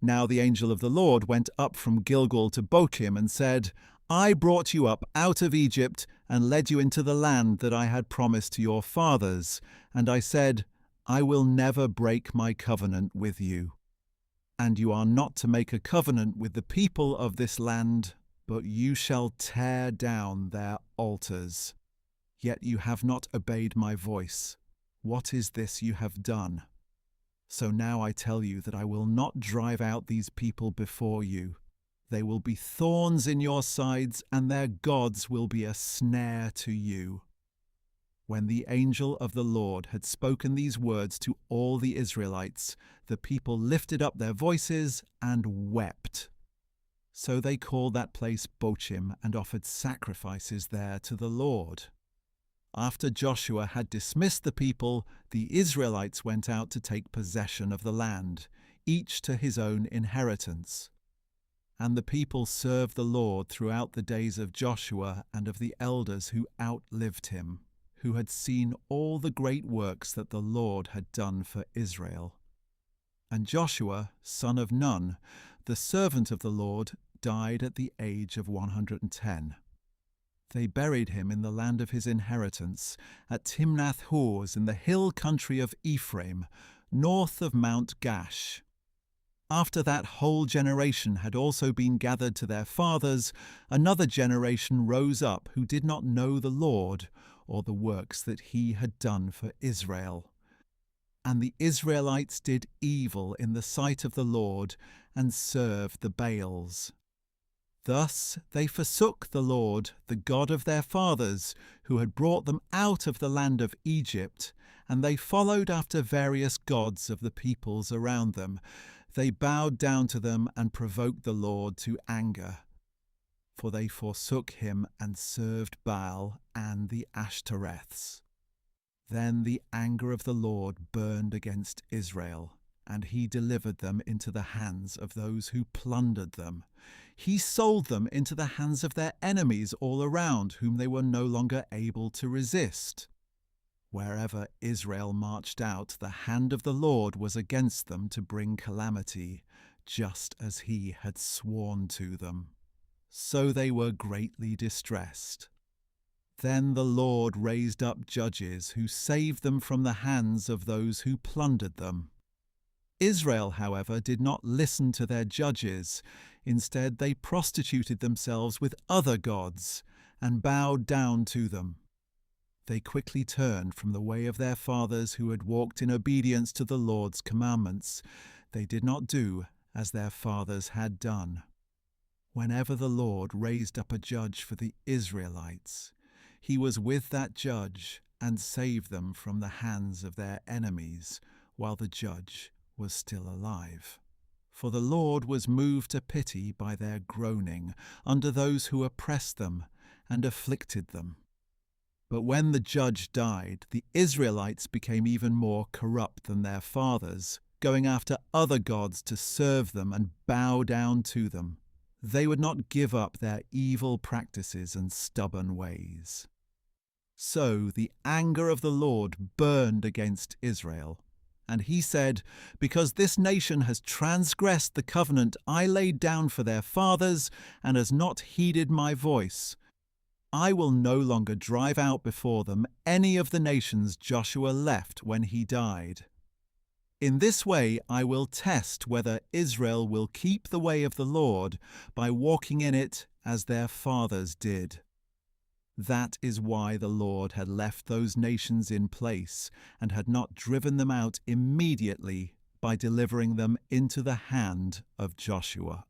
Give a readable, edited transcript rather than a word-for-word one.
Now the angel of the Lord went up from Gilgal to Bochim and said, I brought you up out of Egypt and led you into the land that I had promised to your fathers. And I said, I will never break my covenant with you. And you are not to make a covenant with the people of this land, but you shall tear down their altars. Yet you have not obeyed my voice. What is this you have done? So now I tell you that I will not drive out these people before you. They will be thorns in your sides, and their gods will be a snare to you. When the angel of the Lord had spoken these words to all the Israelites, the people lifted up their voices and wept. So they called that place Bochim and offered sacrifices there to the Lord. After Joshua had dismissed the people, the Israelites went out to take possession of the land, each to his own inheritance. And the people served the Lord throughout the days of Joshua and of the elders who outlived him, who had seen all the great works that the Lord had done for Israel. And Joshua, son of Nun, the servant of the Lord, died at the age of 110. They buried him in the land of his inheritance, at Timnath-Hors in the hill country of Ephraim, north of Mount Gash. After that whole generation had also been gathered to their fathers, another generation rose up who did not know the Lord, or the works that he had done for Israel. And the Israelites did evil in the sight of the Lord, and served the Baals. Thus they forsook the Lord, the God of their fathers, who had brought them out of the land of Egypt, and they followed after various gods of the peoples around them. They bowed down to them and provoked the Lord to anger. For they forsook him and served Baal and the Ashtoreths. Then the anger of the Lord burned against Israel, and he delivered them into the hands of those who plundered them. He sold them into the hands of their enemies all around, whom they were no longer able to resist. Wherever Israel marched out, the hand of the Lord was against them to bring calamity, just as he had sworn to them. So they were greatly distressed. Then the Lord raised up judges who saved them from the hands of those who plundered them. Israel, however, did not listen to their judges. Instead, they prostituted themselves with other gods and bowed down to them. They quickly turned from the way of their fathers who had walked in obedience to the Lord's commandments. They did not do as their fathers had done. Whenever the Lord raised up a judge for the Israelites, he was with that judge and saved them from the hands of their enemies, while the judge was still alive. For the Lord was moved to pity by their groaning under those who oppressed them and afflicted them. But when the judge died, the Israelites became even more corrupt than their fathers, going after other gods to serve them and bow down to them. They would not give up their evil practices and stubborn ways. So the anger of the Lord burned against Israel. And he said, because this nation has transgressed the covenant I laid down for their fathers and has not heeded my voice, I will no longer drive out before them any of the nations Joshua left when he died. In this way I will test whether Israel will keep the way of the Lord by walking in it as their fathers did. That is why the Lord had left those nations in place and had not driven them out immediately by delivering them into the hand of Joshua.